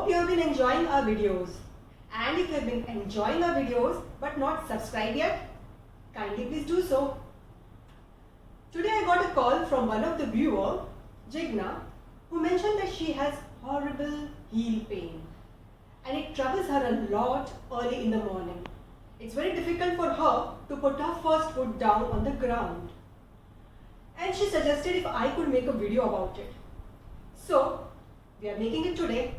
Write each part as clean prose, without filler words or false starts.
Hope you have been enjoying our videos. And if you have been enjoying our videos but not subscribed yet, kindly please do so. Today I got a call from one of the viewer, Jigna, who mentioned that she has horrible heel pain and it troubles her a lot early in the morning. It's very difficult for her to put her first foot down on the ground. And she suggested if I could make a video about it. So, we are making it today.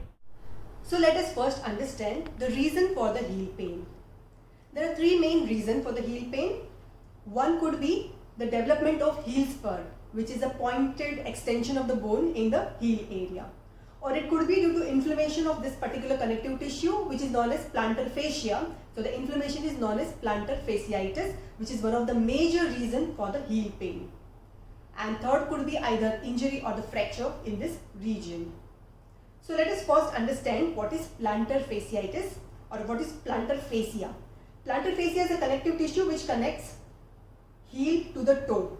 So let us first understand the reason for the heel pain. There are three main reasons for the heel pain. One could be the development of heel spur, which is a pointed extension of the bone in the heel area. Or it could be due to inflammation of this particular connective tissue, which is known as plantar fascia. So the inflammation is known as plantar fasciitis, which is one of the major reasons for the heel pain. And third could be either injury or the fracture in this region. So let us first understand what is plantar fasciitis or what is plantar fascia. Plantar fascia is a connective tissue which connects heel to the toe.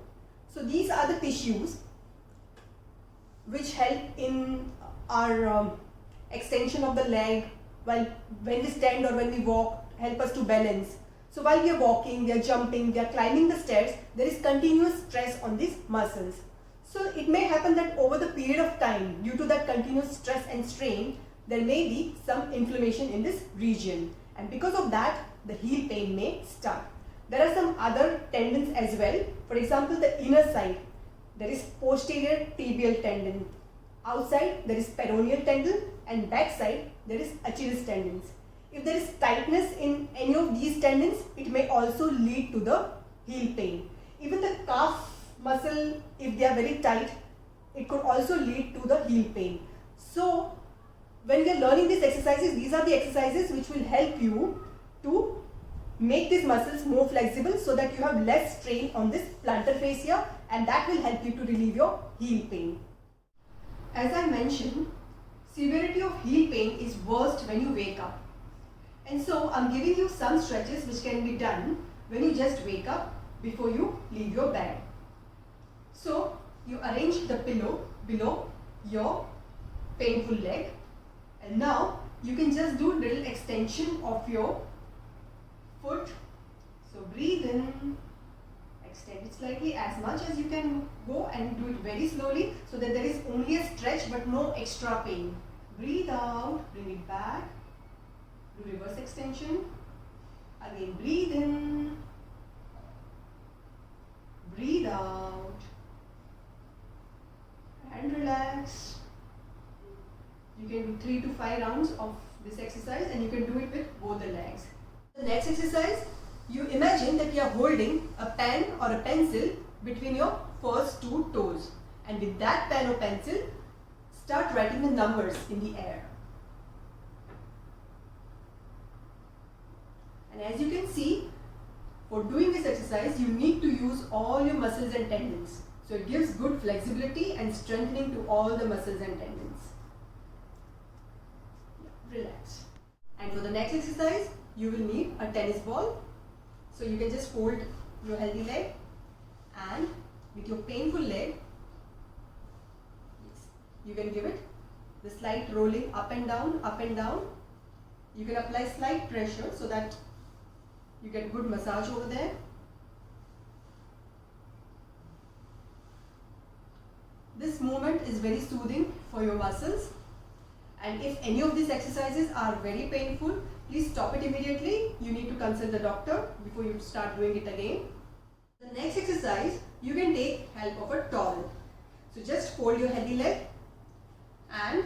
So these are the tissues which help in our extension of the leg when we stand or when we walk, help us to balance. So while we are walking, we are jumping, we are climbing the stairs, there is continuous stress on these muscles. So it may happen that over the period of time, due to that continuous stress and strain, there may be some inflammation in this region. And because of that, the heel pain may start. There are some other tendons as well. For example, the inner side, there is posterior tibial tendon. Outside, there is peroneal tendon, and back side, there is Achilles tendons. If there is tightness in any of these tendons, it may also lead to the heel pain. Even the calf muscle, if they are very tight, it could also lead to the heel pain. So, when we are learning these exercises, these are the exercises which will help you to make these muscles more flexible so that you have less strain on this plantar fascia, and that will help you to relieve your heel pain. As I mentioned, severity of heel pain is worst when you wake up. And so I'm giving you some stretches which can be done when you just wake up before you leave your bed. So you arrange the pillow below your painful leg, and now you can just do little extension of your foot. So breathe in, extend it slightly as much as you can go, and do it very slowly so that there is only a stretch but no extra pain. Breathe out, bring it back, do reverse extension. Again breathe in, breathe out, and relax. You can do 3 to 5 rounds of this exercise, and you can do it with both the legs. The next exercise, you imagine that you are holding a pen or a pencil between your first 2 toes, and with that pen or pencil, start writing the numbers in the air. And as you can see, for doing this exercise, you need to use all your muscles and tendons. So it gives good flexibility and strengthening to all the muscles and tendons. Relax. And for the next exercise, you will need a tennis ball. So you can just hold your healthy leg, and with your painful leg, yes, you can give it the slight rolling up and down, up and down. You can apply slight pressure so that you get good massage over there. This movement is very soothing for your muscles, and if any of these exercises are very painful, please stop it immediately. You need to consult the doctor before you start doing it again. The next exercise, you can take help of a towel. So just fold your healthy leg and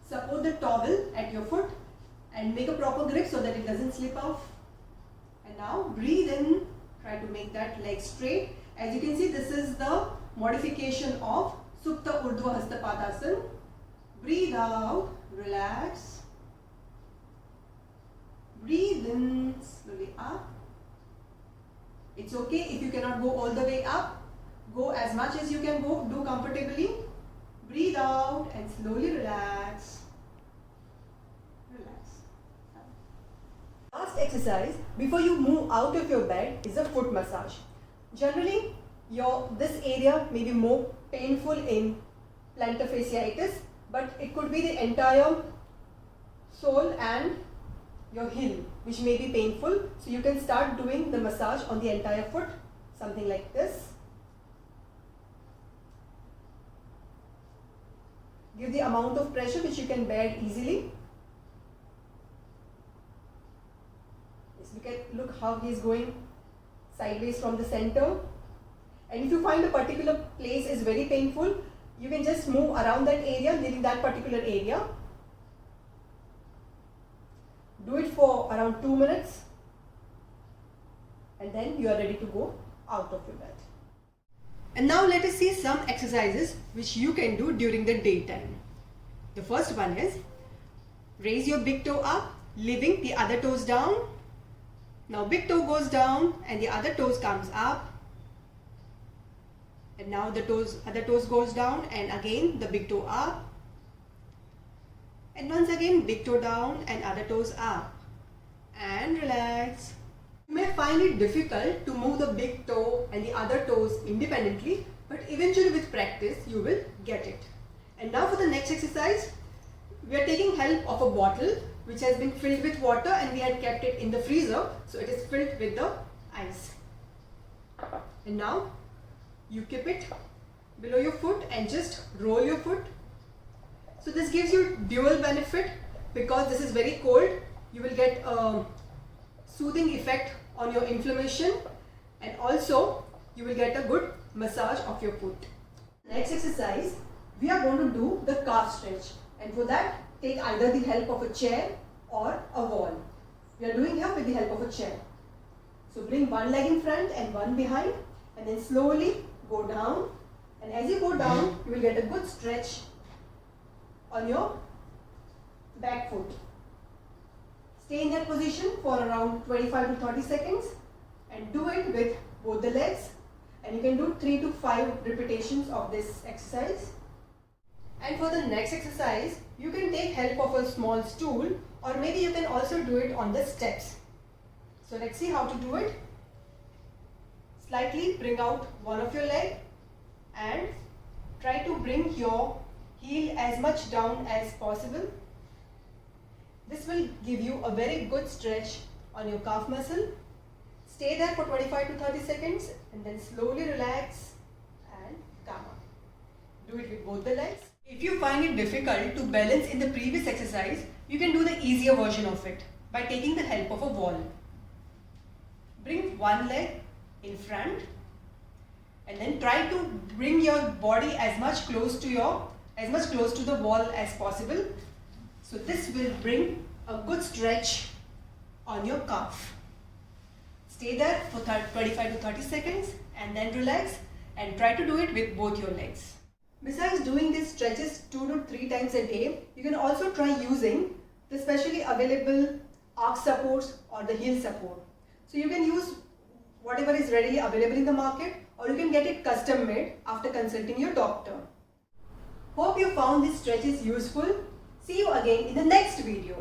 support the towel at your foot and make a proper grip so that it doesn't slip off. And now breathe in, try to make that leg straight. As you can see, this is the modification of Supta Urdhva Hasta Padasana. Breathe out, relax. Breathe in, slowly up. It's okay if you cannot go all the way up. Go as much as you can go, do comfortably. Breathe out and slowly relax. Relax. Last exercise before you move out of your bed is a foot massage. Generally, this area may be more painful in plantar fasciitis, but it could be the entire sole and your heel, which may be painful. So you can start doing the massage on the entire foot, something like this. Give the amount of pressure which you can bear easily. Look how he is going sideways from the center. And if you find a particular place is very painful, you can just move around that area, leaving that particular area. Do it for around 2 minutes, and then you are ready to go out of your bed. And now let us see some exercises which you can do during the daytime. The first one is raise your big toe up, leaving the other toes down. Now big toe goes down and the other toes comes up. And now the other toes goes down, and again the big toe up. And once again big toe down and other toes up. And relax. You may find it difficult to move the big toe and the other toes independently, but eventually with practice you will get it. And now for the next exercise, we are taking help of a bottle which has been filled with water, and we had kept it in the freezer, so it is filled with the ice. And now you keep it below your foot and just roll your foot. So this gives you dual benefit, because this is very cold. You will get a soothing effect on your inflammation, and also you will get a good massage of your foot. Next exercise, we are going to do the calf stretch, and for that take either the help of a chair or a wall. We are doing here with the help of a chair. So bring one leg in front and one behind, and then slowly go down, and as you go down you will get a good stretch on your back foot. Stay in that position for around 25 to 30 seconds and do it with both the legs, and you can do 3 to 5 repetitions of this exercise. And for the next exercise, you can take help of a small stool, or maybe you can also do it on the steps. So let's see how to do it. Slightly bring out one of your leg and try to bring your heel as much down as possible. This will give you a very good stretch on your calf muscle. Stay there for 25 to 30 seconds and then slowly relax and come up. Do it with both the legs. If you find it difficult to balance in the previous exercise, you can do the easier version of it by taking the help of a wall. Bring one leg in front and then try to bring your body as much close to the wall as possible. So this will bring a good stretch on your calf. Stay there for 25 to 30 seconds and then relax, and try to do it with both your legs. Besides doing these stretches 2 to 3 times a day, you can also try using the specially available arch supports or the heel support. So you can use whatever is readily available in the market, or you can get it custom made after consulting your doctor. Hope you found these stretches useful. See you again in the next video.